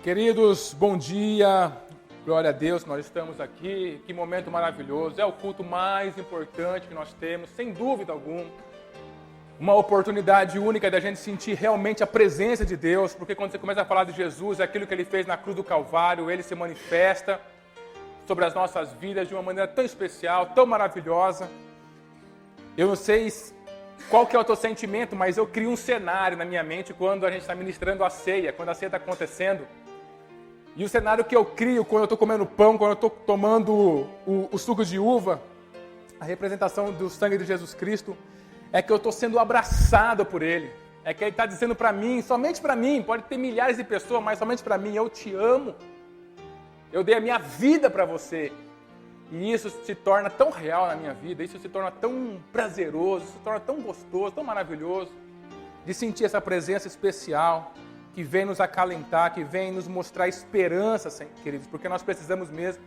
Queridos, bom dia, glória a Deus, nós estamos aqui, que momento maravilhoso, é o culto mais importante que nós temos, sem dúvida alguma, uma oportunidade única da gente sentir realmente a presença de Deus, porque quando você começa a falar de Jesus, é aquilo que Ele fez na cruz do Calvário, Ele se manifesta sobre as nossas vidas de uma maneira tão especial, tão maravilhosa. Eu não sei qual que é o teu sentimento, mas eu crio um cenário na minha mente quando a gente está ministrando a ceia, quando a ceia está acontecendo. E o cenário que eu crio quando eu estou comendo pão, quando eu estou tomando o suco de uva, a representação do sangue de Jesus Cristo, é que eu estou sendo abraçado por Ele. É que Ele está dizendo para mim, somente para mim, pode ter milhares de pessoas, mas somente para mim, eu te amo. Eu dei a minha vida para você. E isso se torna tão real na minha vida, isso se torna tão prazeroso, isso se torna tão gostoso, tão maravilhoso, de sentir essa presença especial, que vem nos acalentar, que vem nos mostrar esperança, queridos, porque nós precisamos mesmo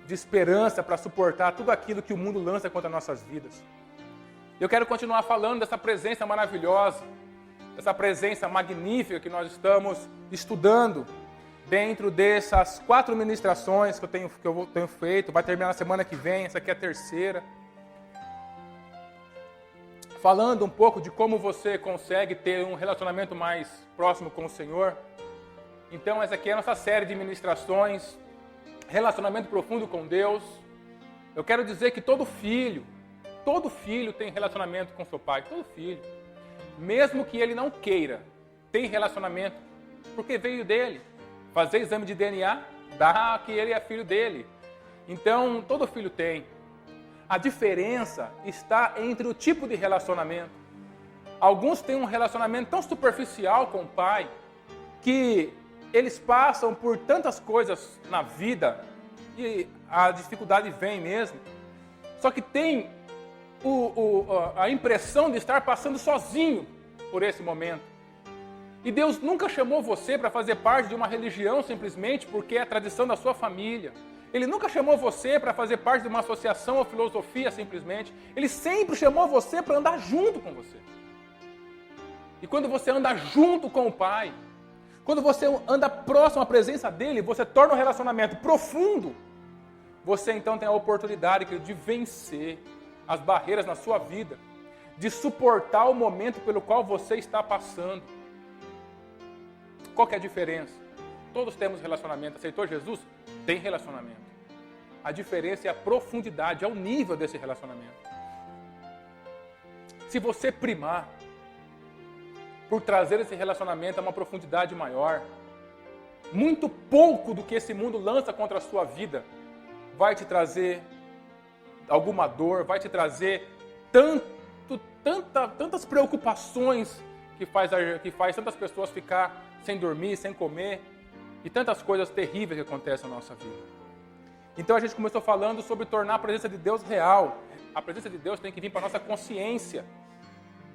de esperança para suportar tudo aquilo que o mundo lança contra nossas vidas. Eu quero continuar falando dessa presença maravilhosa, dessa presença magnífica que nós estamos estudando dentro dessas 4 ministrações que eu tenho feito. Vai terminar na semana que vem, essa aqui é a terceira. Falando um pouco de como você consegue ter um relacionamento mais próximo com o Senhor. Então, essa aqui é a nossa série de ministrações, relacionamento profundo com Deus. Eu quero dizer que todo filho tem relacionamento com seu pai, todo filho. Mesmo que ele não queira, tem relacionamento, porque veio dele. Fazer exame de DNA, dá que ele é filho dele. Então, todo filho tem. A diferença está entre o tipo de relacionamento. Alguns têm um relacionamento tão superficial com o pai que eles passam por tantas coisas na vida e a dificuldade vem mesmo. Só que tem a impressão de estar passando sozinho por esse momento. E Deus nunca chamou você para fazer parte de uma religião simplesmente porque é a tradição da sua família. Ele nunca chamou você para fazer parte de uma associação ou filosofia simplesmente. Ele sempre chamou você para andar junto com você. E quando você anda junto com o Pai, quando você anda próximo à presença dEle, você torna um relacionamento profundo. Você então tem a oportunidade de vencer as barreiras na sua vida, de suportar o momento pelo qual você está passando. Qual que é a diferença? Todos temos relacionamento. Aceitou Jesus? Tem relacionamento. A diferença é a profundidade, é o nível desse relacionamento. Se você primar por trazer esse relacionamento a uma profundidade maior, muito pouco do que esse mundo lança contra a sua vida vai te trazer alguma dor, vai te trazer tantas preocupações que faz tantas pessoas ficar sem dormir, sem comer, e tantas coisas terríveis que acontecem na nossa vida. Então a gente começou falando sobre tornar a presença de Deus real. A presença de Deus tem que vir para a nossa consciência.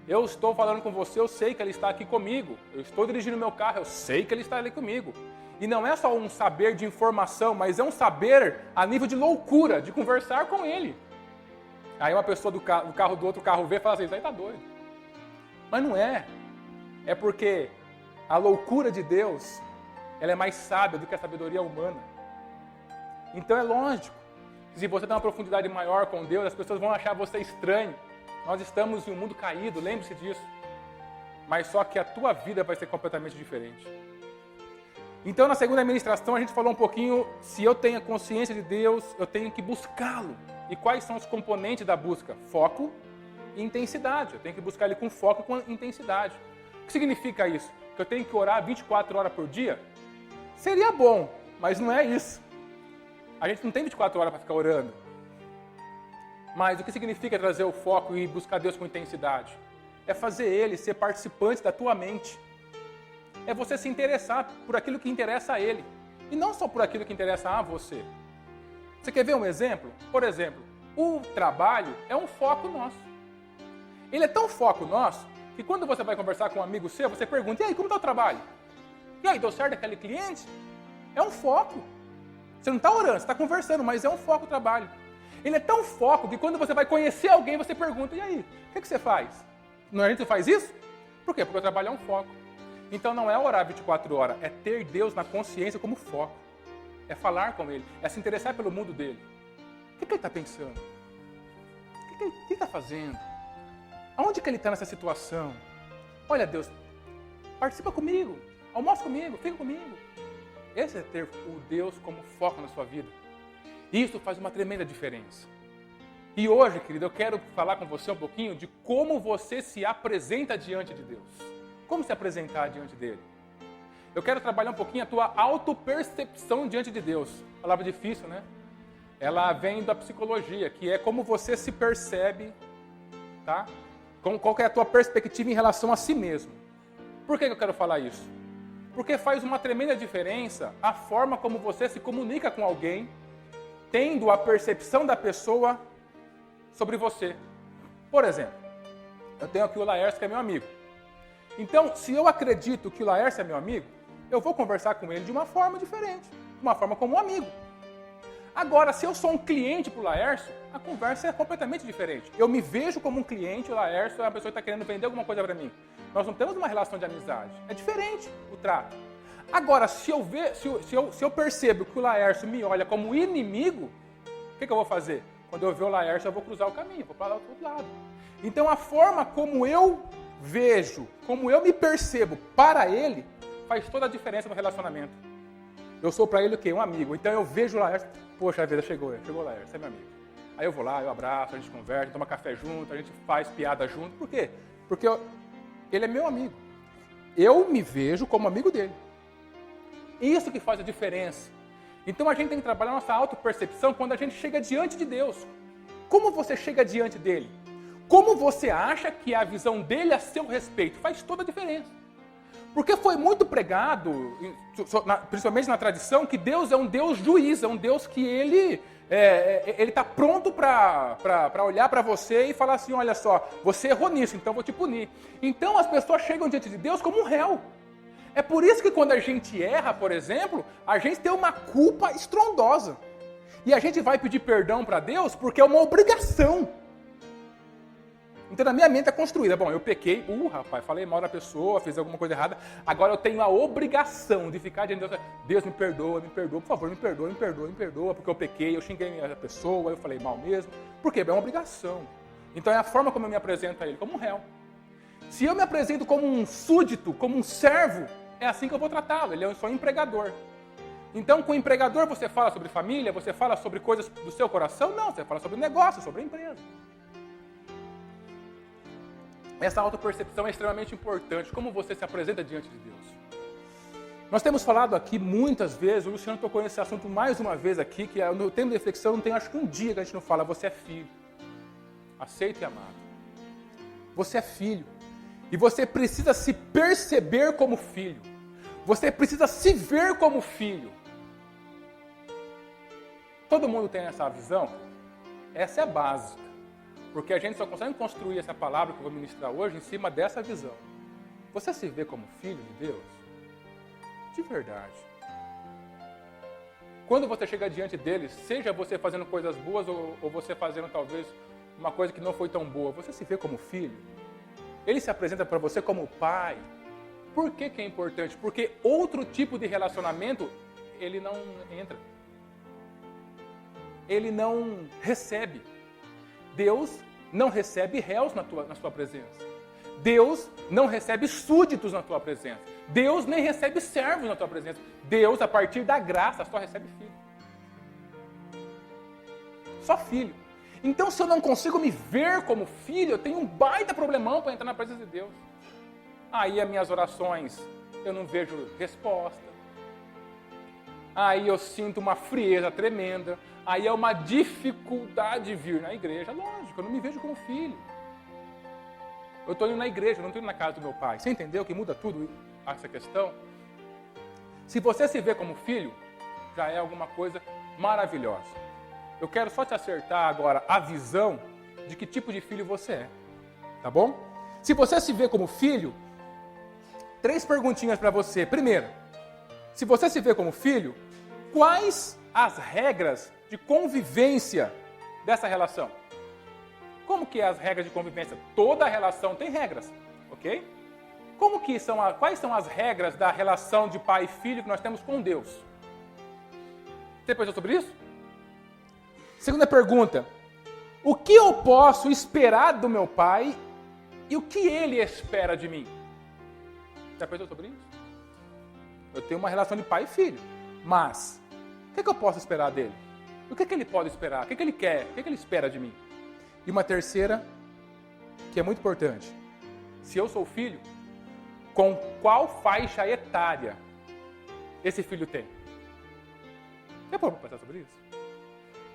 Eu estou falando com você, eu sei que Ele está aqui comigo. Eu estou dirigindo meu carro, eu sei que Ele está ali comigo. E não é só um saber de informação, mas é um saber a nível de loucura, de conversar com Ele. Aí uma pessoa do carro do outro carro vê e fala assim, isso aí está doido. Mas não é. É porque a loucura de Deus, ela é mais sábia do que a sabedoria humana. Então é lógico que se você tem uma profundidade maior com Deus, as pessoas vão achar você estranho. Nós estamos em um mundo caído, lembre-se disso. Mas só que a tua vida vai ser completamente diferente. Então na segunda ministração a gente falou um pouquinho, se eu tenho a consciência de Deus, eu tenho que buscá-lo. E quais são os componentes da busca? Foco e intensidade. Eu tenho que buscar Ele com foco e com intensidade. O que significa isso? Que eu tenho que orar 24 horas por dia? Seria bom, mas não é isso. A gente não tem 24 horas para ficar orando. Mas o que significa trazer o foco e buscar Deus com intensidade? É fazer Ele ser participante da tua mente. É você se interessar por aquilo que interessa a Ele. E não só por aquilo que interessa a você. Você quer ver um exemplo? Por exemplo, o trabalho é um foco nosso. Ele é tão foco nosso que quando você vai conversar com um amigo seu, você pergunta, e aí, como está o trabalho? E aí, deu certo aquele cliente? É um foco. Você não está orando, você está conversando, mas é um foco o trabalho. Ele é tão foco que quando você vai conhecer alguém, você pergunta, e aí, o que você faz? Não, a gente faz isso? Por quê? Porque o trabalho é um foco. Então não é orar 24 horas, é ter Deus na consciência como foco. É falar com Ele, é se interessar pelo mundo dele. O que Ele está pensando? O que Ele está fazendo? Aonde que Ele está nessa situação? Olha, Deus, participa comigo, almoça comigo, fica comigo. Esse é ter o Deus como foco na sua vida. Isso faz uma tremenda diferença. E hoje, querido, eu quero falar com você um pouquinho de como você se apresenta diante de Deus. Como se apresentar diante dele. Eu quero trabalhar um pouquinho a tua autopercepção diante de Deus. Palavra difícil, né? Ela vem da psicologia, que é como você se percebe, tá? Qual que é a tua perspectiva em relação a si mesmo. Por que eu quero falar isso? Porque faz uma tremenda diferença a forma como você se comunica com alguém, tendo a percepção da pessoa sobre você. Por exemplo, eu tenho aqui o Laércio, que é meu amigo. Então, se eu acredito que o Laércio é meu amigo, eu vou conversar com ele de uma forma diferente, de uma forma como um amigo. Agora, se eu sou um cliente para o Laércio, a conversa é completamente diferente. Eu me vejo como um cliente, o Laércio é uma pessoa que está querendo vender alguma coisa para mim. Nós não temos uma relação de amizade. É diferente o trato. Agora, se eu percebo que o Laércio me olha como inimigo, o que eu vou fazer? Quando eu ver o Laércio, eu vou cruzar o caminho, vou para o outro lado. Então, a forma como eu vejo, como eu me percebo para ele, faz toda a diferença no relacionamento. Eu sou para ele o quê? Um amigo. Então, eu vejo o Laércio, poxa, a vida chegou o Laércio, é meu amigo. Aí eu vou lá, eu abraço, a gente conversa, toma café junto, a gente faz piada junto. Por quê? Porque ele é meu amigo. Eu me vejo como amigo dele. Isso que faz a diferença. Então a gente tem que trabalhar nossa autopercepção quando a gente chega diante de Deus. Como você chega diante dele? Como você acha que a visão dele a seu respeito faz toda a diferença? Porque foi muito pregado, principalmente na tradição, que Deus é um Deus juiz, é um Deus que ele está pronto para olhar para você e falar assim, olha só, você errou nisso, então eu vou te punir. Então as pessoas chegam diante de Deus como um réu. É por isso que quando a gente erra, por exemplo, a gente tem uma culpa estrondosa. E a gente vai pedir perdão para Deus porque é uma obrigação. Então na minha mente é construída, bom, eu pequei, rapaz, falei mal da pessoa, fiz alguma coisa errada, agora eu tenho a obrigação de ficar diante de Deus, Deus me perdoa, por favor, me perdoa, porque eu pequei, eu xinguei a pessoa, eu falei mal mesmo. Por quê? É uma obrigação. Então é a forma como eu me apresento a Ele, como um réu. Se eu me apresento como um súdito, como um servo, é assim que eu vou tratá-lo, ele é só um empregador. Então, com o empregador você fala sobre família, você fala sobre coisas do seu coração? Não, você fala sobre negócio, sobre a empresa. Essa autopercepção é extremamente importante, como você se apresenta diante de Deus. Nós temos falado aqui muitas vezes, o Luciano tocou nesse assunto mais uma vez aqui, que no tempo de reflexão não tem acho que um dia que a gente não fala, você é filho, aceito e amado. Você é filho. E você precisa se perceber como filho. Você precisa se ver como filho. Todo mundo tem essa visão? Essa é a básica. Porque a gente só consegue construir essa palavra que eu vou ministrar hoje em cima dessa visão. Você se vê como filho de Deus? De verdade. Quando você chega diante dele, seja você fazendo coisas boas ou você fazendo talvez uma coisa que não foi tão boa, você se vê como filho? Ele se apresenta para você como pai. Por que é importante? Porque outro tipo de relacionamento, ele não entra. Ele não recebe. Deus não recebe réus na sua presença. Deus não recebe súditos na tua presença. Deus nem recebe servos na tua presença. Deus, a partir da graça, só recebe filho. Só filho. Então, se eu não consigo me ver como filho, eu tenho um baita problemão para entrar na presença de Deus. Aí as minhas orações, eu não vejo resposta. Aí eu sinto uma frieza tremenda. Aí é uma dificuldade vir na igreja. Lógico, eu não me vejo como filho. Eu estou indo na igreja, eu não estou indo na casa do meu pai. Você entendeu que muda tudo essa questão? Se você se vê como filho, já é alguma coisa maravilhosa. Eu quero só te acertar agora a visão de que tipo de filho você é. Tá bom? Se você se vê como filho, 3 perguntinhas para você. Primeiro, se você se vê como filho, quais as regras de convivência dessa relação? Como que é as regras de convivência? Toda relação tem regras, ok? quais são as regras da relação de pai e filho que nós temos com Deus? Você pensou sobre isso? Segunda pergunta. O que eu posso esperar do meu pai e o que ele espera de mim? Já pensou sobre isso? Eu tenho uma relação de pai e filho, mas o que eu posso esperar dele? O que ele pode esperar? O que ele quer? O que ele espera de mim? E uma terceira, que é muito importante. Se eu sou filho, com qual faixa etária esse filho tem? Você pode pensar sobre isso?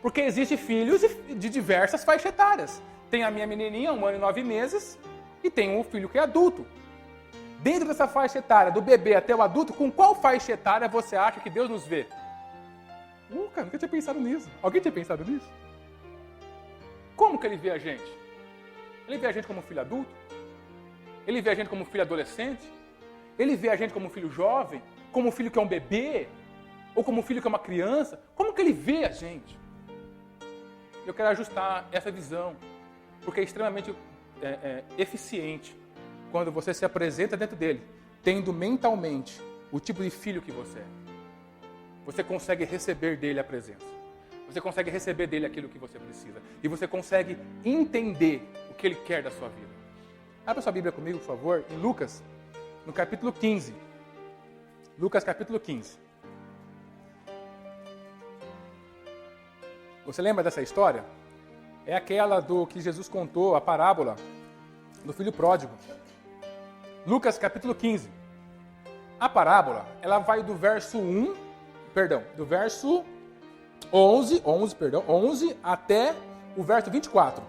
Porque existem filhos de diversas faixas etárias. Tem a minha menininha, 1 ano e 9 meses, e tem um filho que é adulto. Dentro dessa faixa etária, do bebê até o adulto, com qual faixa etária você acha que Deus nos vê? Cara, nunca tinha pensado nisso. Alguém tinha pensado nisso? Como que ele vê a gente? Ele vê a gente como um filho adulto? Ele vê a gente como um filho adolescente? Ele vê a gente como um filho jovem? Como um filho que é um bebê? Ou como um filho que é uma criança? Como que ele vê a gente? Eu quero ajustar essa visão, porque é extremamente eficiente quando você se apresenta dentro dele, tendo mentalmente o tipo de filho que você é. Você consegue receber dele a presença. Você consegue receber dele aquilo que você precisa. E você consegue entender o que ele quer da sua vida. Abra sua Bíblia comigo, por favor, em Lucas, no capítulo 15. Lucas, capítulo 15. Você lembra dessa história? É aquela do que Jesus contou, a parábola do filho pródigo. Lucas capítulo 15. A parábola, ela vai do verso 11 até o verso 24,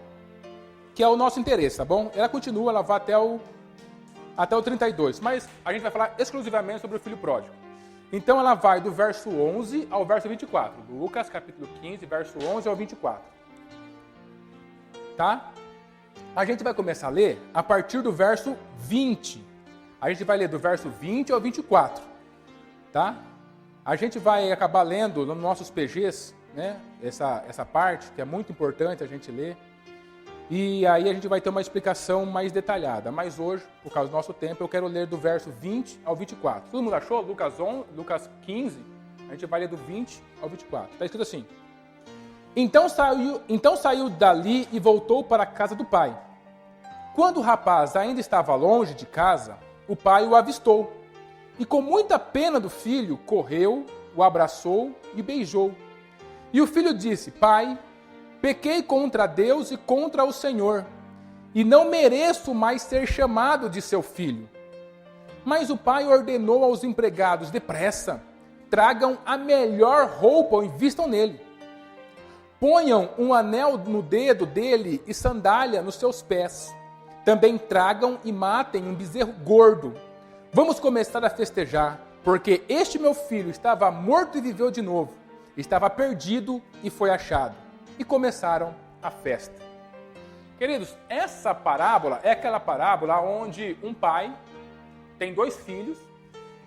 que é o nosso interesse, tá bom? Ela continua, ela vai até o 32, mas a gente vai falar exclusivamente sobre o filho pródigo. Então ela vai do verso 11 ao verso 24. Lucas, capítulo 15, verso 11 ao 24. Tá? A gente vai começar a ler a partir do verso 20. A gente vai ler do verso 20 ao 24. Tá? A gente vai acabar lendo nos nossos PGs, né? Essa parte, que é muito importante a gente ler. E aí a gente vai ter uma explicação mais detalhada. Mas hoje, por causa do nosso tempo, eu quero ler do verso 20 ao 24. Todo mundo achou? Lucas 15, a gente vai ler do 20 ao 24. Está escrito assim. Então saiu dali e voltou para a casa do pai. Quando o rapaz ainda estava longe de casa, o pai o avistou. E com muita pena do filho, correu, o abraçou e beijou. E o filho disse, pai, pequei contra Deus e contra o Senhor, e não mereço mais ser chamado de seu filho. Mas o pai ordenou aos empregados, depressa, tragam a melhor roupa e vistam nele. Ponham um anel no dedo dele e sandália nos seus pés. Também tragam e matem um bezerro gordo. Vamos começar a festejar, porque este meu filho estava morto e viveu de novo. Estava perdido e foi achado. E começaram a festa. Queridos, essa parábola é aquela parábola onde um pai tem 2 filhos,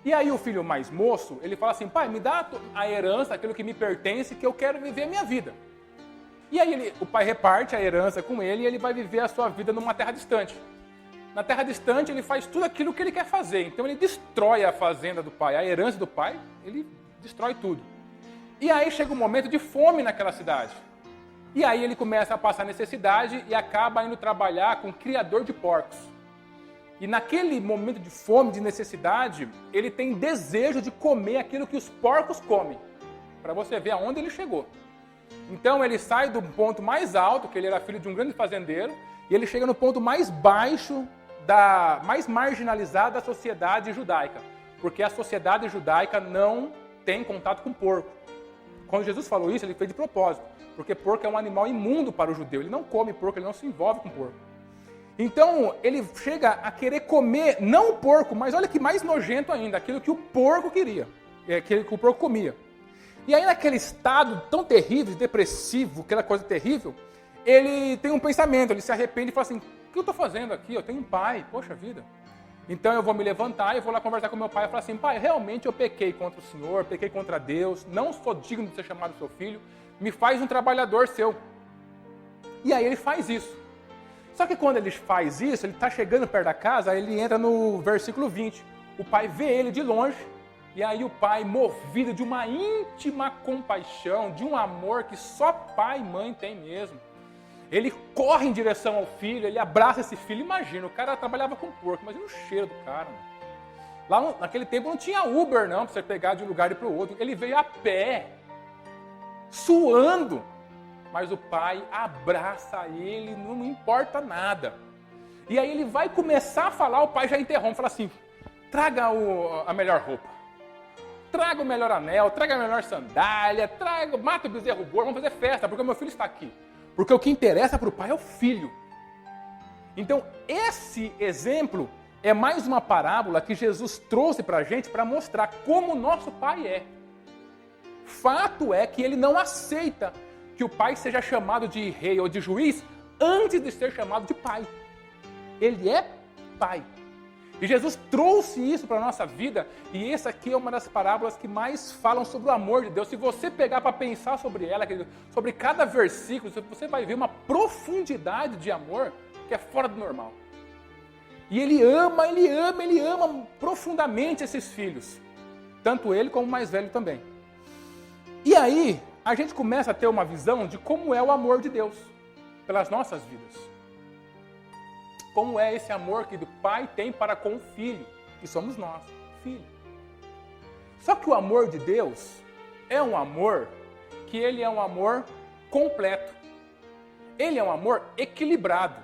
e aí o filho mais moço, ele fala assim, pai, me dá a herança, aquilo que me pertence, que eu quero viver a minha vida. E aí o pai reparte a herança com ele e ele vai viver a sua vida numa terra distante. Na terra distante ele faz tudo aquilo que ele quer fazer, então ele destrói a fazenda do pai, a herança do pai, ele destrói tudo. E aí chega um momento de fome naquela cidade. E aí ele começa a passar necessidade e acaba indo trabalhar com criador de porcos. E naquele momento de fome, de necessidade, ele tem desejo de comer aquilo que os porcos comem. Para você ver aonde ele chegou. Então ele sai do ponto mais alto, que ele era filho de um grande fazendeiro, e ele chega no ponto mais baixo, mais marginalizado da sociedade judaica. Porque a sociedade judaica não tem contato com porco. Quando Jesus falou isso, ele fez de propósito. Porque porco é um animal imundo para o judeu. Ele não come porco, ele não se envolve com porco. Então, ele chega a querer comer, não o porco, mas olha que mais nojento ainda, aquilo que o porco queria, aquilo que o porco comia. E aí, naquele estado tão terrível, depressivo, aquela coisa terrível, ele tem um pensamento, ele se arrepende e fala assim, o que eu estou fazendo aqui? Eu tenho um pai, poxa vida. Então eu vou me levantar e vou lá conversar com meu pai e falar assim, pai, realmente eu pequei contra o Senhor, pequei contra Deus, não sou digno de ser chamado seu filho, me faz um trabalhador seu. E aí ele faz isso. Só que quando ele faz isso, ele está chegando perto da casa, aí ele entra no versículo 20. O pai vê ele de longe, e aí o pai, movido de uma íntima compaixão, de um amor que só pai e mãe tem mesmo, ele corre em direção ao filho, ele abraça esse filho. Imagina, o cara trabalhava com porco, imagina o cheiro do cara. Mano. Lá naquele tempo não tinha Uber não, para você pegar de um lugar e para o outro. Ele veio a pé, suando. Mas o pai abraça ele, não importa nada. E aí ele vai começar a falar, o pai já interrompe, fala assim, traga a melhor roupa, traga o melhor anel, traga a melhor sandália, mata o bezerro gordo, vamos fazer festa, porque o meu filho está aqui. Porque o que interessa para o pai é o filho. Então, esse exemplo é mais uma parábola que Jesus trouxe para a gente para mostrar como o nosso pai é. Fato é que ele não aceita que o pai seja chamado de rei ou de juiz antes de ser chamado de pai. Ele é pai. E Jesus trouxe isso para a nossa vida, e essa aqui é uma das parábolas que mais falam sobre o amor de Deus. Se você pegar para pensar sobre ela, sobre cada versículo, você vai ver uma profundidade de amor que é fora do normal. E ele ama profundamente esses filhos. Tanto ele como o mais velho também. E aí, a gente começa a ter uma visão de como é o amor de Deus pelas nossas vidas. Como é esse amor que o pai tem para com o filho, que somos nós, filho. Só que o amor de Deus é um amor que ele é um amor completo. Ele é um amor equilibrado.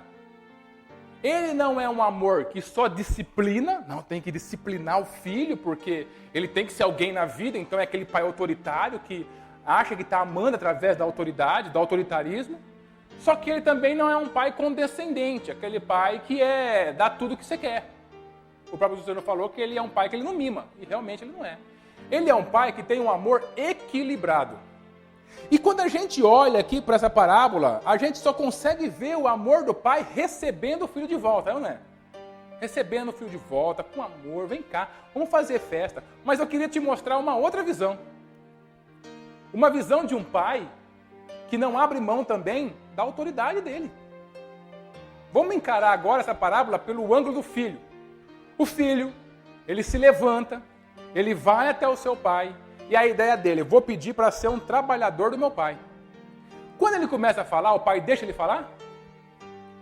Ele não é um amor que só disciplina, não tem que disciplinar o filho, porque ele tem que ser alguém na vida, então é aquele pai autoritário que acha que está amando através da autoridade, do autoritarismo. Só que ele também não é um pai condescendente, aquele pai que dá tudo o que você quer. O próprio Jesus falou que ele é um pai que ele não mima, e realmente ele não é. Ele é um pai que tem um amor equilibrado. E quando a gente olha aqui para essa parábola, a gente só consegue ver o amor do pai recebendo o filho de volta, não é? Recebendo o filho de volta, com amor, vem cá, vamos fazer festa. Mas eu queria te mostrar uma outra visão. Uma visão de um pai que não abre mão também da autoridade dele. Vamos encarar agora essa parábola pelo ângulo do filho. O filho, ele se levanta, ele vai até o seu pai, e a ideia dele, vou pedir para ser um trabalhador do meu pai. Quando ele começa a falar, o pai deixa ele falar?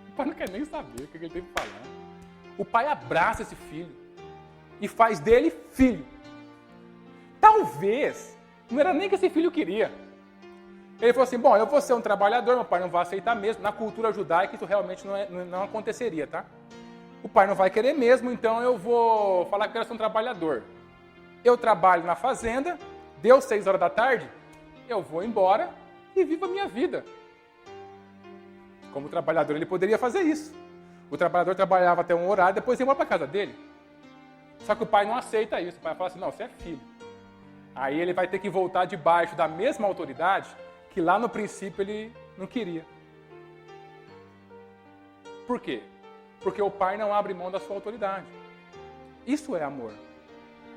O pai não quer nem saber o que ele tem que falar. O pai abraça esse filho e faz dele filho. Talvez, não era nem que esse filho queria. Ele falou assim, bom, eu vou ser um trabalhador, meu pai não vai aceitar mesmo. Na cultura judaica isso realmente não aconteceria, tá? O pai não vai querer mesmo, então eu vou falar que eu quero ser um trabalhador. Eu trabalho na fazenda, deu 6 horas da tarde, eu vou embora e vivo a minha vida. Como trabalhador ele poderia fazer isso. O trabalhador trabalhava até um horário, depois ia embora para casa dele. Só que o pai não aceita isso. O pai fala assim, não, você é filho. Aí ele vai ter que voltar debaixo da mesma autoridade que lá no princípio ele não queria. Por quê? Porque o pai não abre mão da sua autoridade. Isso é amor.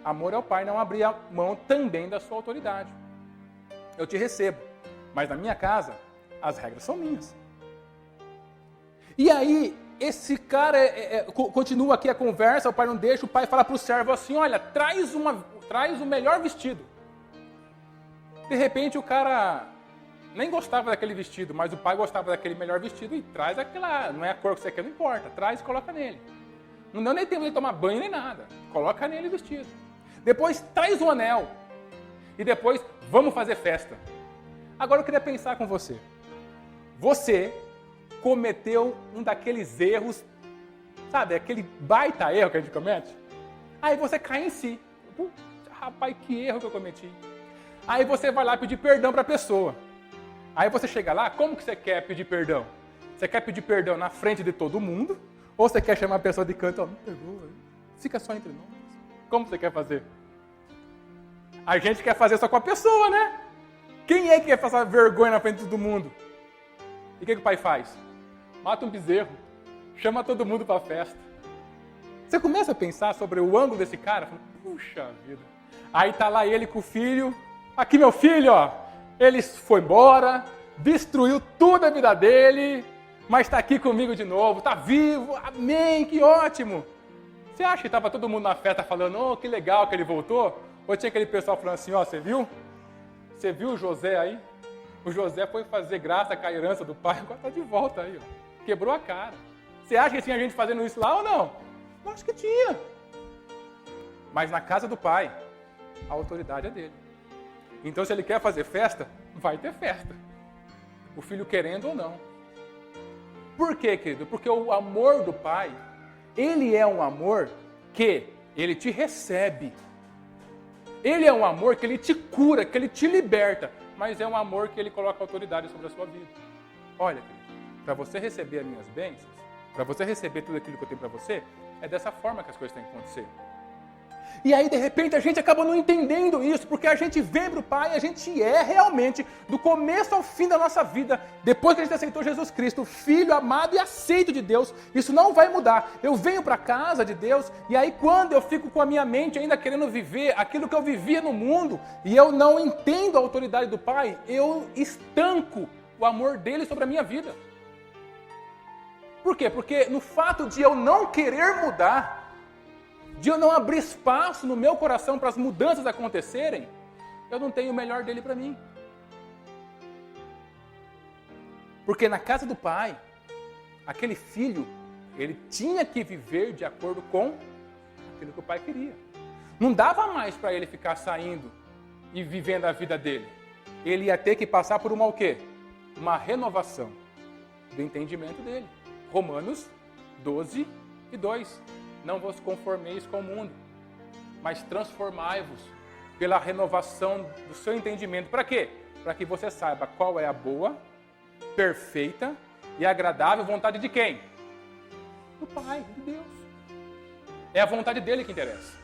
Amor é o pai não abrir a mão também da sua autoridade. Eu te recebo, mas na minha casa as regras são minhas. E aí, esse cara continua aqui a conversa, o pai não deixa, o pai fala para o servo assim, olha, traz o melhor vestido. De repente o cara nem gostava daquele vestido, mas o pai gostava daquele melhor vestido e traz aquela, não é a cor que você quer, não importa, traz e coloca nele. Não deu nem tempo de tomar banho nem nada, coloca nele o vestido. Depois traz o anel e depois vamos fazer festa. Agora eu queria pensar com você. Você cometeu um daqueles erros, sabe, aquele baita erro que a gente comete? Aí você cai em si. Rapaz, que erro que eu cometi. Aí você vai lá pedir perdão para a pessoa. Aí você chega lá, como que você quer pedir perdão? Você quer pedir perdão na frente de todo mundo? Ou você quer chamar a pessoa de canto, me perdoa, fica só entre nós. Como você quer fazer? A gente quer fazer só com a pessoa, né? Quem é que quer passar vergonha na frente de todo mundo? E o que o pai faz? Mata um bezerro, chama todo mundo para a festa. Você começa a pensar sobre o ângulo desse cara, fala, puxa vida. Aí tá lá ele com o filho, aqui meu filho, ó, ele foi embora, destruiu toda a vida dele, mas está aqui comigo de novo, está vivo, amém, que ótimo. Você acha que estava todo mundo na festa falando, oh, que legal que ele voltou? Ou tinha aquele pessoal falando assim, ó, você viu? Você viu o José aí? O José foi fazer graça com a herança do pai, agora está de volta aí, ó. Quebrou a cara. Você acha que tinha gente fazendo isso lá ou não? Eu acho que tinha. Mas na casa do pai, a autoridade é dele. Então se ele quer fazer festa, vai ter festa. O filho querendo ou não. Por quê, querido? Porque o amor do pai, ele é um amor que ele te recebe. Ele é um amor que ele te cura, que ele te liberta. Mas é um amor que ele coloca autoridade sobre a sua vida. Olha, querido, para você receber as minhas bênçãos, para você receber tudo aquilo que eu tenho para você, é dessa forma que as coisas têm que acontecer. E aí, de repente, a gente acaba não entendendo isso, porque a gente vem para o Pai, a gente é realmente, do começo ao fim da nossa vida, depois que a gente aceitou Jesus Cristo, Filho amado e aceito de Deus, isso não vai mudar. Eu venho para a casa de Deus, e aí quando eu fico com a minha mente ainda querendo viver aquilo que eu vivia no mundo, e eu não entendo a autoridade do Pai, eu estanco o amor dele sobre a minha vida. Por quê? Porque no fato de eu não querer mudar, de eu não abrir espaço no meu coração para as mudanças acontecerem, eu não tenho o melhor dele para mim. Porque na casa do pai, aquele filho, ele tinha que viver de acordo com aquilo que o pai queria. Não dava mais para ele ficar saindo e vivendo a vida dele. Ele ia ter que passar por o quê? Uma renovação do entendimento dele. Romanos 12:2. Não vos conformeis com o mundo, mas transformai-vos pela renovação do seu entendimento. Para quê? Para que você saiba qual é a boa, perfeita e agradável vontade de quem? Do Pai, de Deus. É a vontade dele que interessa.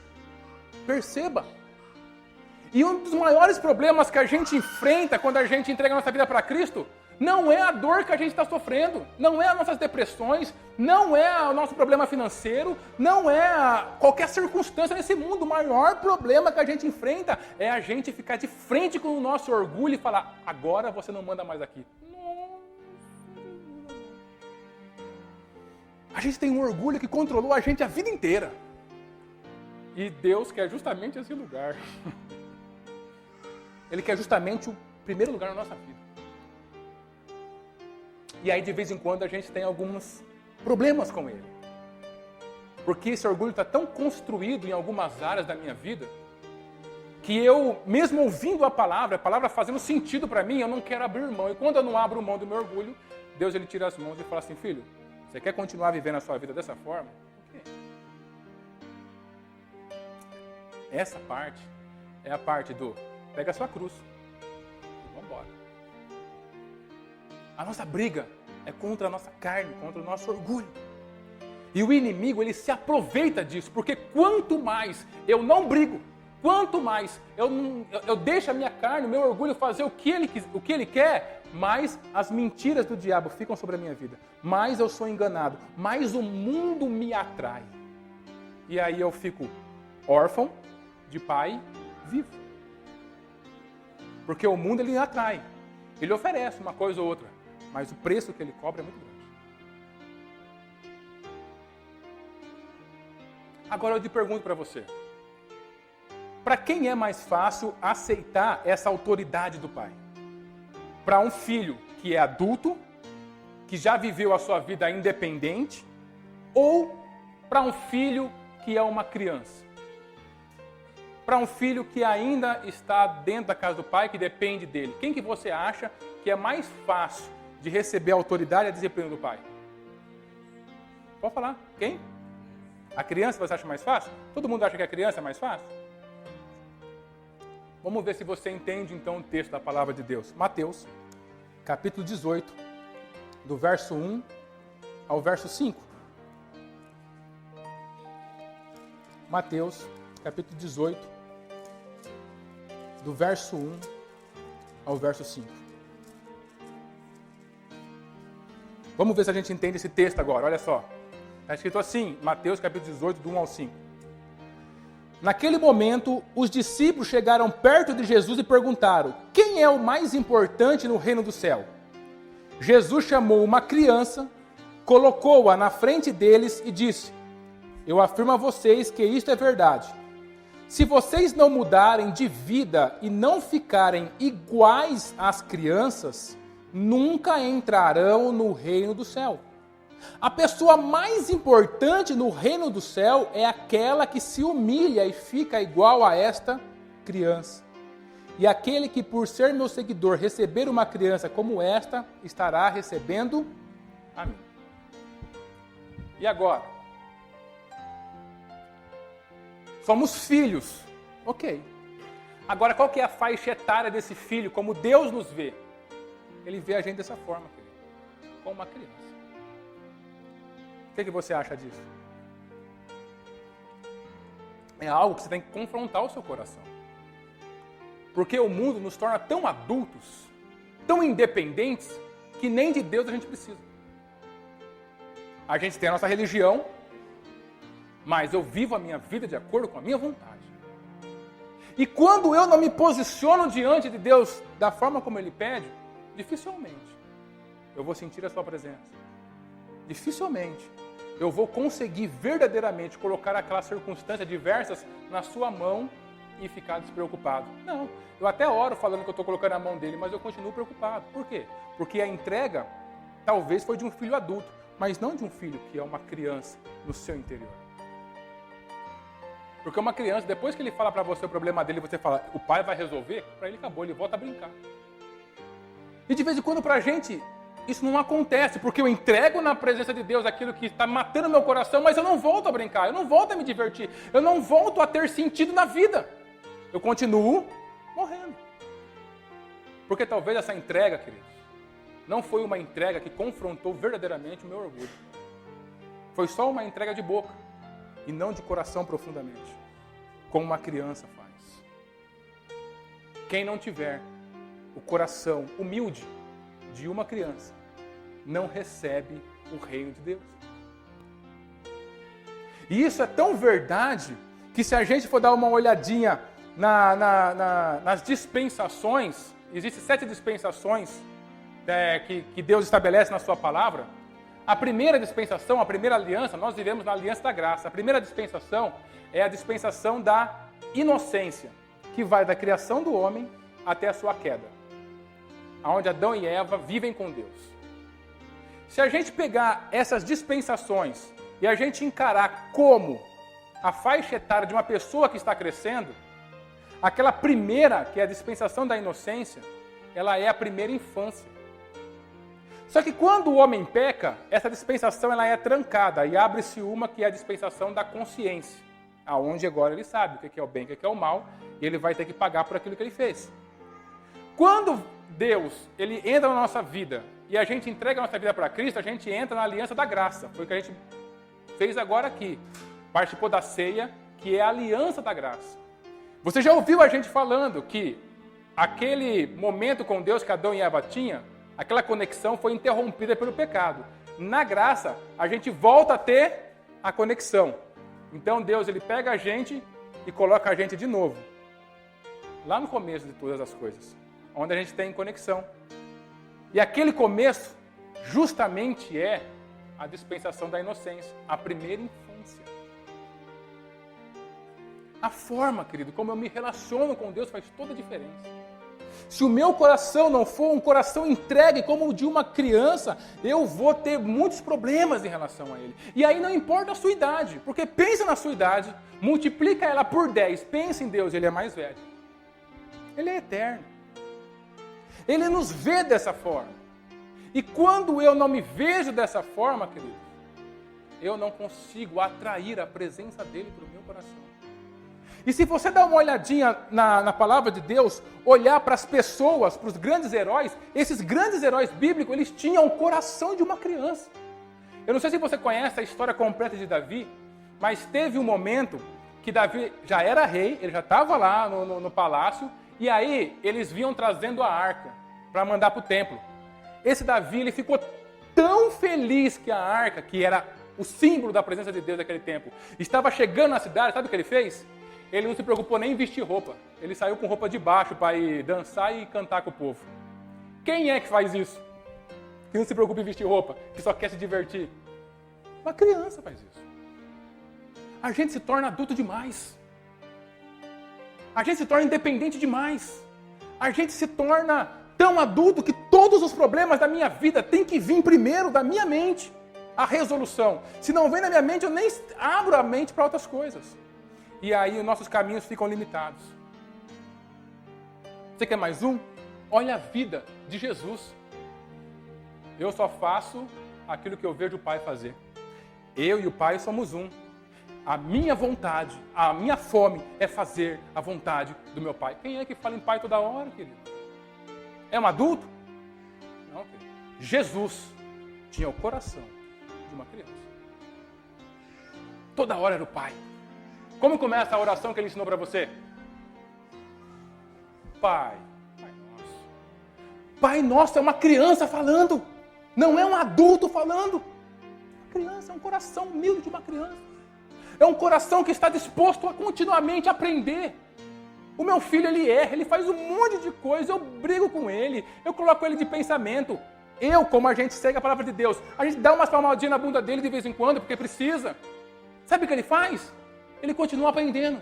Perceba. E um dos maiores problemas que a gente enfrenta quando a gente entrega a nossa vida para Cristo não é a dor que a gente está sofrendo, não é as nossas depressões, não é o nosso problema financeiro, não é qualquer circunstância nesse mundo. O maior problema que a gente enfrenta é a gente ficar de frente com o nosso orgulho e falar, agora você não manda mais aqui. A gente tem um orgulho que controlou a gente a vida inteira. E Deus quer justamente esse lugar. Ele quer justamente o primeiro lugar na nossa vida. E aí, de vez em quando, a gente tem alguns problemas com ele. Porque esse orgulho está tão construído em algumas áreas da minha vida, que eu, mesmo ouvindo a palavra fazendo sentido para mim, eu não quero abrir mão. E quando eu não abro mão do meu orgulho, Deus ele tira as mãos e fala assim, filho, você quer continuar vivendo a sua vida dessa forma? Okay. Essa parte é a parte do, pega a sua cruz e vamos embora. A nossa briga é contra a nossa carne, contra o nosso orgulho. E o inimigo, ele se aproveita disso, porque quanto mais eu não brigo, quanto mais eu deixo a minha carne, o meu orgulho fazer o que ele quer, mais as mentiras do diabo ficam sobre a minha vida. Mais eu sou enganado, mais o mundo me atrai. E aí eu fico órfão de pai vivo. Porque o mundo, ele me atrai. Ele oferece uma coisa ou outra. Mas o preço que ele cobra é muito grande. Agora eu te pergunto para você. Para quem é mais fácil aceitar essa autoridade do pai? Para um filho que é adulto, que já viveu a sua vida independente, ou para um filho que é uma criança? Para um filho que ainda está dentro da casa do pai, que depende dele. Quem que você acha que é mais fácil de receber a autoridade e a disciplina do pai? Pode falar. Quem? A criança você acha mais fácil? Todo mundo acha que a criança é mais fácil? Vamos ver se você entende então o texto da palavra de Deus. Mateus, capítulo 18, do verso 1 ao verso 5. Mateus, capítulo 18, do verso 1 ao verso 5. Vamos ver se a gente entende esse texto agora, olha só. Está escrito assim, Mateus capítulo 18, do 1 ao 5. Naquele momento, os discípulos chegaram perto de Jesus e perguntaram, quem é o mais importante no reino do céu? Jesus chamou uma criança colocou-a na frente deles e disse: eu afirmo a vocês que isto é verdade. Se vocês não mudarem de vida e não ficarem iguais às crianças, nunca entrarão no reino do céu. A pessoa mais importante no reino do céu é aquela que se humilha e fica igual a esta criança. E aquele que, por ser meu seguidor, receber uma criança como esta, estará recebendo a mim. E agora? Somos filhos. Ok. Agora, qual que é a faixa etária desse filho, como Deus nos vê? Ele vê a gente dessa forma, querido, como uma criança. O que você acha disso? É algo que você tem que confrontar o seu coração. Porque o mundo nos torna tão adultos, tão independentes, que nem de Deus a gente precisa. A gente tem a nossa religião, mas eu vivo a minha vida de acordo com a minha vontade. E quando eu não me posiciono diante de Deus da forma como Ele pede, dificilmente eu vou sentir a sua presença. Dificilmente eu vou conseguir verdadeiramente colocar aquelas circunstâncias diversas na sua mão e ficar despreocupado. Não, eu até oro falando que eu estou colocando na mão dele, mas eu continuo preocupado. Por quê? Porque a entrega talvez foi de um filho adulto, mas não de um filho que é uma criança no seu interior. Porque uma criança, depois que ele fala para você o problema dele, você fala, o pai vai resolver, para ele acabou, ele volta a brincar. E de vez em quando pra gente, isso não acontece, porque eu entrego na presença de Deus aquilo que está matando meu coração, mas eu não volto a brincar, eu não volto a me divertir, eu não volto a ter sentido na vida. Eu continuo morrendo. Porque talvez essa entrega, queridos, não foi uma entrega que confrontou verdadeiramente o meu orgulho. Foi só uma entrega de boca e não de coração profundamente, como uma criança faz. Quem não tiver o coração humilde de uma criança não recebe o reino de Deus. E isso é tão verdade que se a gente for dar uma olhadinha nas dispensações, existem 7 dispensações que Deus estabelece na sua palavra. A primeira dispensação, a primeira aliança, nós vivemos na aliança da graça. A primeira dispensação é a dispensação da inocência, que vai da criação do homem até a sua queda, onde Adão e Eva vivem com Deus. Se a gente pegar essas dispensações e a gente encarar como a faixa etária de uma pessoa que está crescendo, aquela primeira, que é a dispensação da inocência, ela é a primeira infância. Só que quando o homem peca, essa dispensação ela é trancada e abre-se uma que é a dispensação da consciência, aonde agora ele sabe o que é o bem, o que é o mal, e ele vai ter que pagar por aquilo que ele fez. Quando Deus ele entra na nossa vida e a gente entrega a nossa vida para Cristo, a gente entra na aliança da graça. Foi o que a gente fez agora aqui. Participou da ceia, que é a aliança da graça. Você já ouviu a gente falando que aquele momento com Deus que Adão e Eva tinham, aquela conexão foi interrompida pelo pecado. Na graça, a gente volta a ter a conexão. Então Deus ele pega a gente e coloca a gente de novo, lá no começo de todas as coisas, onde a gente tem conexão. E aquele começo justamente é a dispensação da inocência, a primeira infância. A forma, querido, como eu me relaciono com Deus faz toda a diferença. Se o meu coração não for um coração entregue como o de uma criança, eu vou ter muitos problemas em relação a Ele. E aí não importa a sua idade, porque pensa na sua idade, multiplica ela por 10, pensa em Deus, Ele é mais velho. Ele é eterno. Ele nos vê dessa forma. E quando eu não me vejo dessa forma, querido, eu não consigo atrair a presença dele para o meu coração. E se você dá uma olhadinha na palavra de Deus, olhar para as pessoas, para os grandes heróis, esses grandes heróis bíblicos, eles tinham o coração de uma criança. Eu não sei se você conhece a história completa de Davi, mas teve um momento que Davi já era rei, ele já estava lá no palácio, e aí eles vinham trazendo a arca para mandar para o templo. Esse Davi, ele ficou tão feliz que a arca, que era o símbolo da presença de Deus naquele tempo, estava chegando na cidade. Sabe o que ele fez? Ele não se preocupou nem em vestir roupa. Ele saiu com roupa de baixo para ir dançar e cantar com o povo. Quem é que faz isso? que não se preocupa em vestir roupa, que só quer se divertir. Uma criança faz isso. A gente se torna adulto demais. A gente se torna independente demais. A gente se torna tão adulto que todos os problemas da minha vida têm que vir primeiro da minha mente. A resolução. Se não vem na minha mente, eu nem abro a mente para outras coisas. E aí os nossos caminhos ficam limitados. Você quer mais um? Olha a vida de Jesus. Eu só faço aquilo que eu vejo o Pai fazer. Eu e o Pai somos um. A minha vontade, a minha fome é fazer a vontade do meu Pai. Quem é que fala em Pai toda hora, querido? É um adulto? Não, querido. Jesus tinha o coração de uma criança. Toda hora era o Pai. Como começa a oração que ele ensinou para você? Pai Nosso. Pai Nosso é uma criança falando. Não é um adulto falando. Uma criança, é um coração humilde de uma criança. É um coração que está disposto a continuamente aprender. O meu filho, ele erra, ele faz um monte de coisa, eu brigo com ele, eu coloco ele de pensamento. Eu, como a gente segue a palavra de Deus, a gente dá umas palmadinhas na bunda dele de vez em quando, porque precisa. Sabe o que ele faz? Ele continua aprendendo.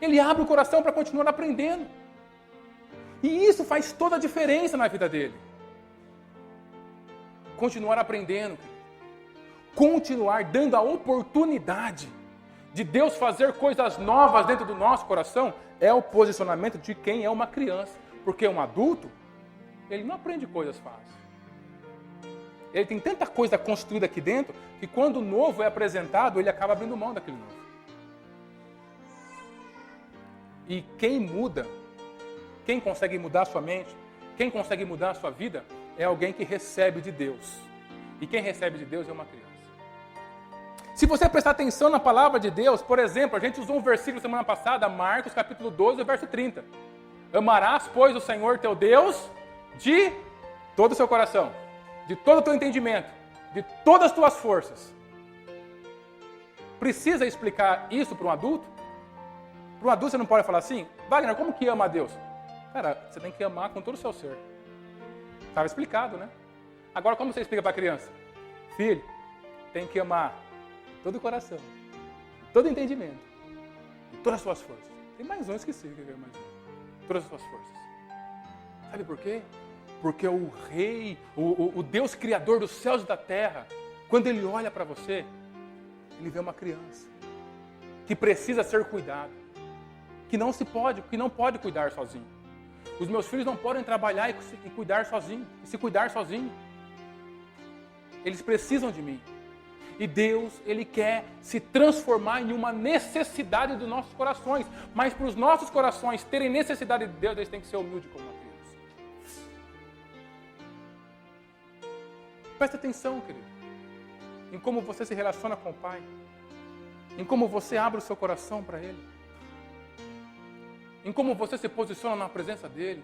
Ele abre o coração para continuar aprendendo. E isso faz toda a diferença na vida dele. Continuar aprendendo. Continuar dando a oportunidade de Deus fazer coisas novas dentro do nosso coração é o posicionamento de quem é uma criança. Porque um adulto, ele não aprende coisas fáceis. Ele tem tanta coisa construída aqui dentro que quando o novo é apresentado, ele acaba abrindo mão daquele novo. E quem muda, quem consegue mudar a sua mente, quem consegue mudar a sua vida, é alguém que recebe de Deus. E quem recebe de Deus é uma criança. Se você prestar atenção na palavra de Deus, por exemplo, a gente usou um versículo semana passada, Marcos capítulo 12, verso 30. Amarás, pois, o Senhor teu Deus de todo o seu coração, de todo o teu entendimento, de todas as tuas forças. Precisa explicar isso para um adulto? Para um adulto você não pode falar assim, Wagner, como que ama a Deus? Cara, você tem que amar com todo o seu ser. Estava explicado, né? Agora, como você explica para a criança? Filho, tem que amar todo o coração, todo o entendimento, e todas as suas forças. Tem mais um, esqueci o que é mais um. Todas as suas forças. Sabe por quê? Porque o Rei, o Deus Criador dos céus e da terra, quando Ele olha para você, Ele vê uma criança que precisa ser cuidada, que não pode cuidar sozinho. Os meus filhos não podem trabalhar e cuidar sozinho, e se cuidar sozinho. Eles precisam de mim. E Deus, Ele quer se transformar em uma necessidade dos nossos corações. Mas para os nossos corações terem necessidade de Deus, eles têm que ser humildes como uma criança. Presta atenção, querido, em como você se relaciona com o Pai. Em como você abre o seu coração para Ele. Em como você se posiciona na presença dEle.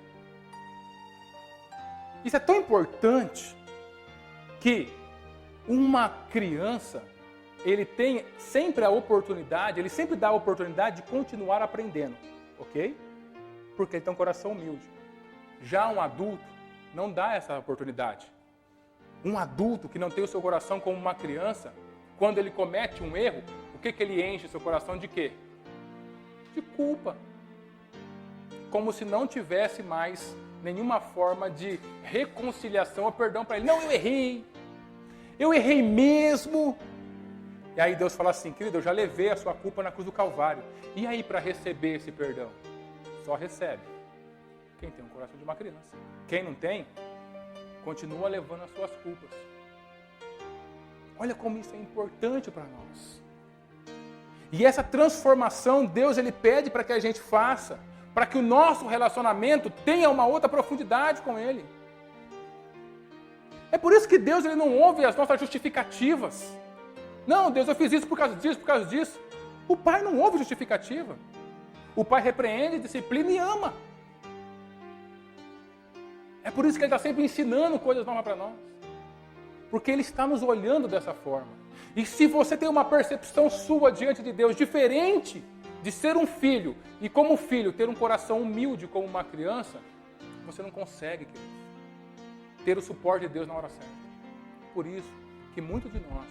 Isso é tão importante que uma criança, ele tem sempre a oportunidade, ele sempre dá a oportunidade de continuar aprendendo, ok? Porque ele tem um coração humilde. Já um adulto não dá essa oportunidade. Um adulto que não tem o seu coração como uma criança, quando ele comete um erro, o que ele enche o seu coração de quê? De culpa. Como se não tivesse mais nenhuma forma de reconciliação ou perdão para ele. Não, eu errei. Eu errei mesmo. E aí Deus fala assim, querido, eu já levei a sua culpa na cruz do Calvário. E aí para receber esse perdão? Só recebe quem tem um coração de uma criança. Quem não tem, continua levando as suas culpas. Olha como isso é importante para nós. E essa transformação, Deus ele pede para que a gente faça, para que o nosso relacionamento tenha uma outra profundidade com Ele. É por isso que Deus ele não ouve as nossas justificativas. Não, Deus, eu fiz isso por causa disso, por causa disso. O Pai não ouve justificativa. O Pai repreende, disciplina e ama. É por isso que Ele está sempre ensinando coisas novas para nós. Porque Ele está nos olhando dessa forma. E se você tem uma percepção sua diante de Deus diferente de ser um filho, e como filho ter um coração humilde como uma criança, você não consegue, querido. ter o suporte de Deus na hora certa. Por isso que muitos de nós,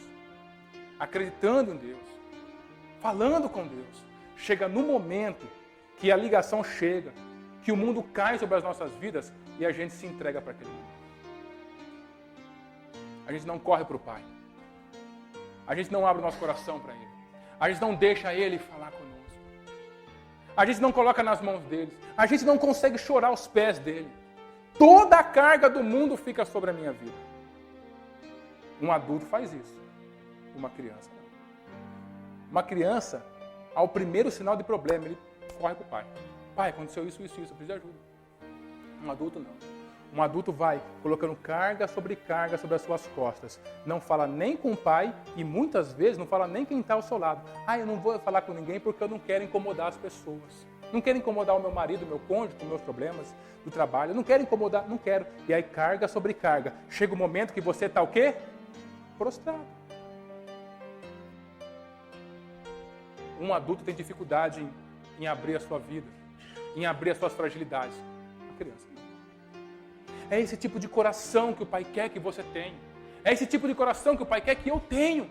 acreditando em Deus, falando com Deus, chega no momento que a ligação chega, que o mundo cai sobre as nossas vidas e a gente se entrega para aquele mundo. A gente não corre para o Pai. A gente não abre o nosso coração para Ele. A gente não deixa Ele falar conosco. A gente não coloca nas mãos dele. A gente não consegue chorar aos pés dele. Toda a carga do mundo fica sobre a minha vida. Um adulto faz isso. Uma criança não. Uma criança, ao primeiro sinal de problema, ele corre para o pai. Pai, aconteceu isso, eu preciso de ajuda. Um adulto não. Um adulto vai colocando carga sobre as suas costas. Não fala nem com o pai e muitas vezes não fala nem quem está ao seu lado. Eu não vou falar com ninguém porque eu não quero incomodar as pessoas. Não quero incomodar o meu marido, o meu cônjuge, com meus problemas do trabalho. Eu não quero incomodar, não quero. E aí carga sobre carga. Chega o momento que você está o quê? Prostrado. Um adulto tem dificuldade em abrir a sua vida, em abrir as suas fragilidades. Uma criança não. É esse tipo de coração que o Pai quer que você tenha. É esse tipo de coração que o Pai quer que eu tenha.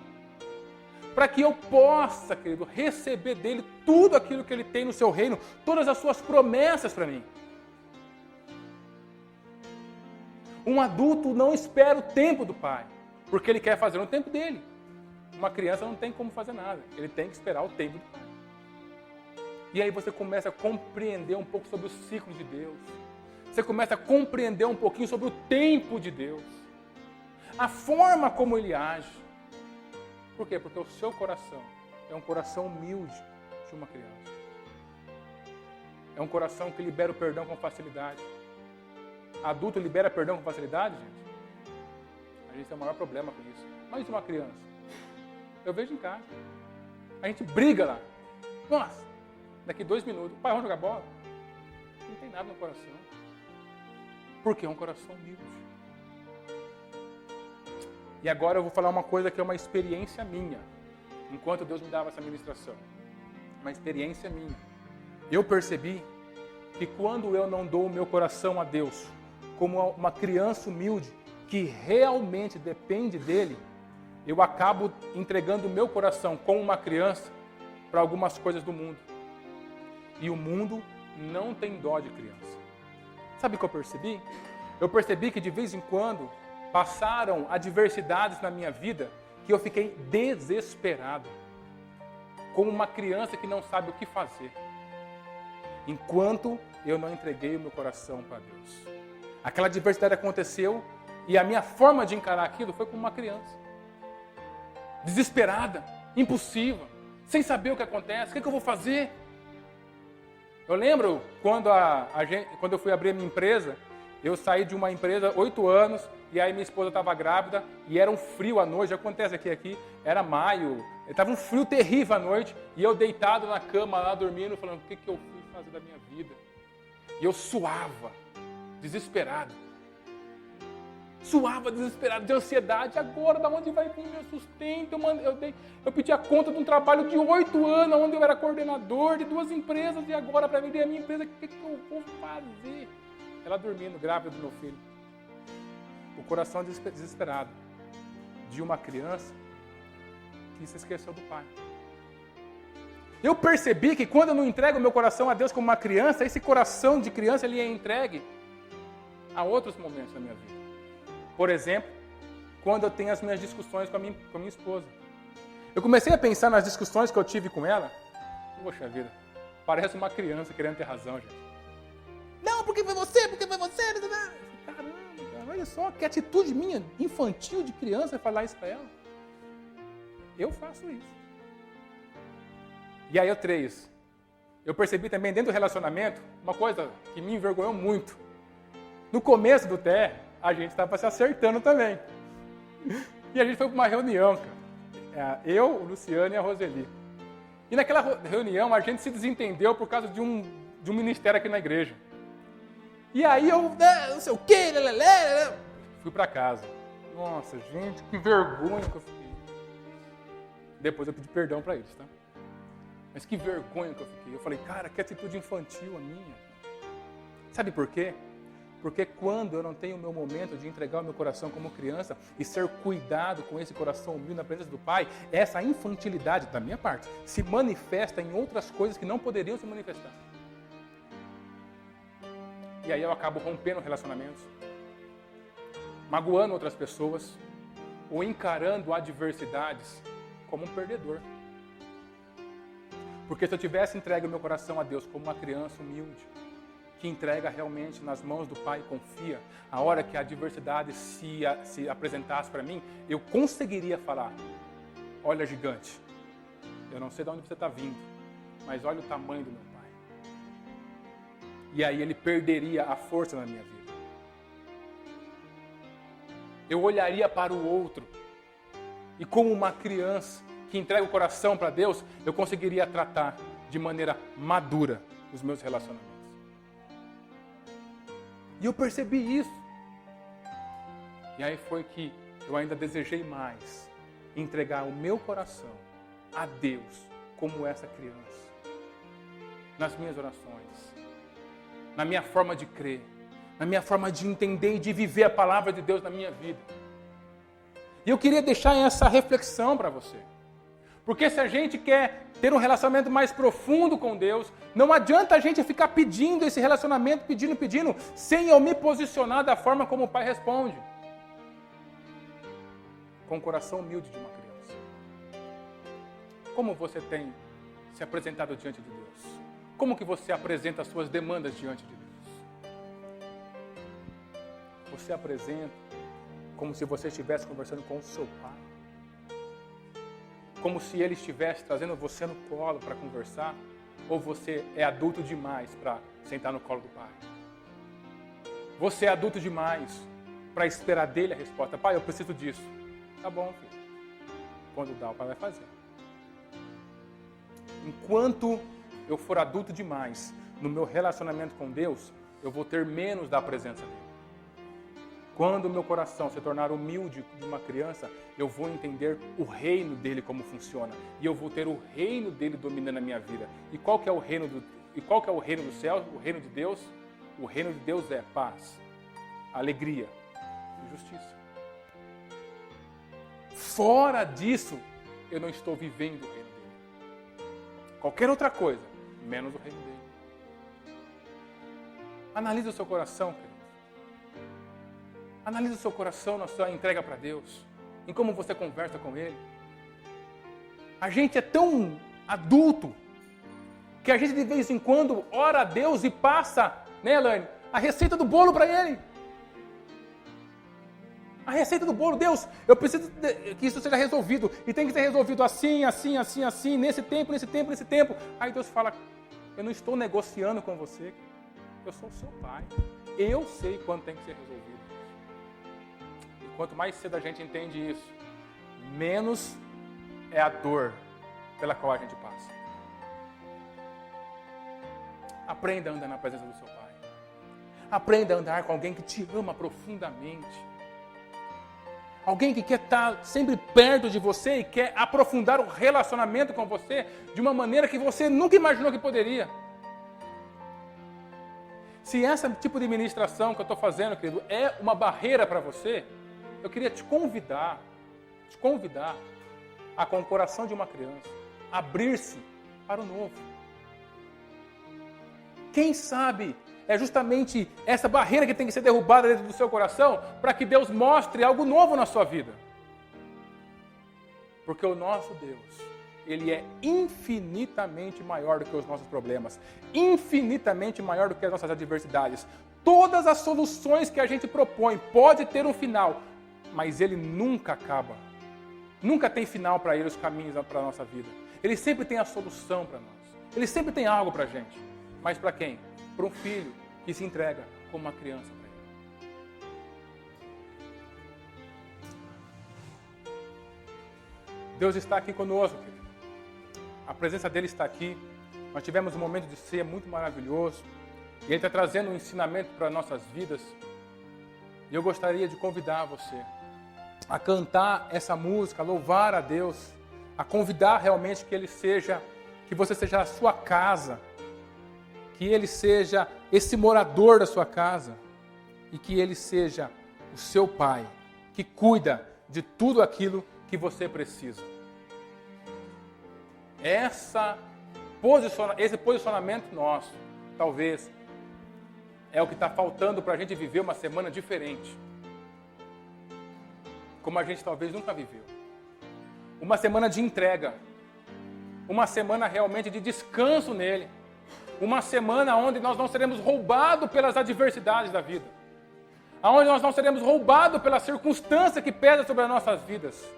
Para que eu possa, querido, receber dele tudo aquilo que ele tem no seu reino, todas as suas promessas para mim. Um adulto não espera o tempo do Pai, porque ele quer fazer no tempo dele. Uma criança não tem como fazer nada, ele tem que esperar o tempo do Pai. E aí você começa a compreender um pouco sobre o ciclo de Deus. Você começa a compreender um pouquinho sobre o tempo de Deus. A forma como Ele age. Por quê? Porque o seu coração é um coração humilde de uma criança. É um coração que libera o perdão com facilidade. Adulto libera perdão com facilidade, gente? A gente tem o maior problema com isso. Mas uma criança? Eu vejo em casa. A gente briga lá. Nossa, daqui 2 minutos. Pai, vamos jogar bola? Não tem nada no coração. Porque é um coração humilde. E agora eu vou falar uma coisa que é uma experiência minha. Enquanto Deus me dava essa ministração. Uma experiência minha. Eu percebi que quando eu não dou o meu coração a Deus, como uma criança humilde, que realmente depende dEle, eu acabo entregando o meu coração como uma criança para algumas coisas do mundo. E o mundo não tem dó de criança. Sabe o que eu percebi? Eu percebi que de vez em quando passaram adversidades na minha vida que eu fiquei desesperado. Como uma criança que não sabe o que fazer. Enquanto eu não entreguei o meu coração para Deus. Aquela adversidade aconteceu e a minha forma de encarar aquilo foi como uma criança. Desesperada, impulsiva, sem saber o que acontece, o que eu vou fazer? Eu lembro quando quando eu fui abrir a minha empresa, eu saí de uma empresa 8 anos e aí minha esposa estava grávida e era um frio à noite, acontece aqui, era maio, estava um frio terrível à noite e eu deitado na cama lá dormindo, falando, o que eu fui fazer da minha vida? E eu suava, desesperado. Suava, desesperado, de ansiedade. Agora, de onde vai vir meu sustento? Eu pedi a conta de um trabalho de 8 anos, onde eu era coordenador de 2 empresas, e agora, para vender a minha empresa, o que eu vou fazer? Ela dormindo, grávida do meu filho. O coração desesperado de uma criança que se esqueceu do pai. Eu percebi que quando eu não entrego o meu coração a Deus como uma criança, esse coração de criança ele é entregue a outros momentos da minha vida. Por exemplo, quando eu tenho as minhas discussões com a minha esposa. Eu comecei a pensar nas discussões que eu tive com ela. Poxa vida, parece uma criança querendo ter razão, gente. Não, porque foi você, Caramba, olha só, que atitude minha, infantil, de criança, falar isso para ela. Eu faço isso. E aí eu percebi também dentro do relacionamento, uma coisa que me envergonhou muito. No começo do TR, a gente estava se acertando também. E a gente foi para uma reunião, cara. Eu, o Luciano e a Roseli. E naquela reunião a gente se desentendeu por causa de um ministério aqui na igreja. E aí eu, não sei o quê, fui para casa. Nossa, gente, que vergonha que eu fiquei. Depois eu pedi perdão para eles, tá? Mas que vergonha que eu fiquei. Eu falei, cara, que atitude infantil a minha. Sabe por quê? Porque quando eu não tenho o meu momento de entregar o meu coração como criança e ser cuidado com esse coração humilde na presença do Pai, essa infantilidade da minha parte se manifesta em outras coisas que não poderiam se manifestar. E aí eu acabo rompendo relacionamentos, magoando outras pessoas ou encarando adversidades como um perdedor. Porque se eu tivesse entregue o meu coração a Deus como uma criança humilde, que entrega realmente nas mãos do Pai e confia, a hora que a adversidade se apresentasse para mim, eu conseguiria falar: olha, gigante, eu não sei de onde você está vindo, mas olha o tamanho do meu Pai. E aí ele perderia a força na minha vida. Eu olharia para o outro e, como uma criança que entrega o coração para Deus, eu conseguiria tratar de maneira madura os meus relacionamentos. E eu percebi isso. E aí foi que eu ainda desejei mais entregar o meu coração a Deus como essa criança. Nas minhas orações, na minha forma de crer, na minha forma de entender e de viver a palavra de Deus na minha vida. E eu queria deixar essa reflexão para você. Porque se a gente quer ter um relacionamento mais profundo com Deus, não adianta a gente ficar pedindo esse relacionamento, pedindo, sem eu me posicionar da forma como o Pai responde. Com o coração humilde de uma criança. Como você tem se apresentado diante de Deus? Como que você apresenta as suas demandas diante de Deus? Você apresenta como se você estivesse conversando com o seu Pai. Como se Ele estivesse trazendo você no colo para conversar, ou você é adulto demais para sentar no colo do Pai? Você é adulto demais para esperar dele a resposta. Pai, eu preciso disso. Tá bom, filho. Quando dá, o Pai vai fazer. Enquanto eu for adulto demais no meu relacionamento com Deus, eu vou ter menos da presença dele. Quando o meu coração se tornar humilde de uma criança, eu vou entender o reino dele como funciona. E eu vou ter o reino dele dominando a minha vida. E qual que é o reino do céu? O reino de Deus? O reino de Deus é paz, alegria e justiça. Fora disso, eu não estou vivendo o reino dele. Qualquer outra coisa, menos o reino dele. Analise o seu coração, querido. Analise o seu coração na sua entrega para Deus, em como você conversa com Ele. A gente é tão adulto que a gente de vez em quando ora a Deus e passa, né, Elaine, a receita do bolo para Ele. A receita do bolo, Deus, eu preciso que isso seja resolvido. E tem que ser resolvido assim, assim, assim, assim, nesse tempo, nesse tempo, nesse tempo. Aí Deus fala: eu não estou negociando com você, eu sou o seu Pai. Eu sei quando tem que ser resolvido. Quanto mais cedo a gente entende isso, menos é a dor pela qual a gente passa. Aprenda a andar na presença do seu Pai. Aprenda a andar com alguém que te ama profundamente. Alguém que quer estar sempre perto de você e quer aprofundar o relacionamento com você de uma maneira que você nunca imaginou que poderia. Se esse tipo de ministração que eu estou fazendo, querido, é uma barreira para você, eu queria te convidar a, com o coração de uma criança, abrir-se para o novo. Quem sabe é justamente essa barreira que tem que ser derrubada dentro do seu coração para que Deus mostre algo novo na sua vida. Porque o nosso Deus, Ele é infinitamente maior do que os nossos problemas, infinitamente maior do que as nossas adversidades. Todas as soluções que a gente propõe pode ter um final, mas Ele nunca acaba. Nunca tem final para Ele os caminhos para a nossa vida. Ele sempre tem a solução para nós. Ele sempre tem algo para a gente. Mas para quem? Para um filho que se entrega como uma criança para Ele. Deus está aqui conosco, querido. A presença dEle está aqui. Nós tivemos um momento de ceia muito maravilhoso. E Ele está trazendo um ensinamento para nossas vidas. E eu gostaria de convidar você a cantar essa música, a louvar a Deus, a convidar realmente que você seja a sua casa, que Ele seja esse morador da sua casa, e que Ele seja o seu Pai, que cuida de tudo aquilo que você precisa. Esse posicionamento nosso, talvez, é o que está faltando para a gente viver uma semana diferente. Como a gente talvez nunca viveu. Uma semana de entrega. Uma semana realmente de descanso nele. Uma semana onde nós não seremos roubados pelas adversidades da vida. Onde nós não seremos roubados pela circunstância que pesa sobre as nossas vidas.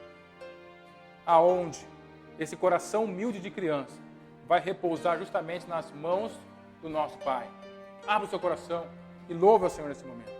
Aonde esse coração humilde de criança vai repousar justamente nas mãos do nosso Pai. Abra o seu coração e louve ao Senhor nesse momento.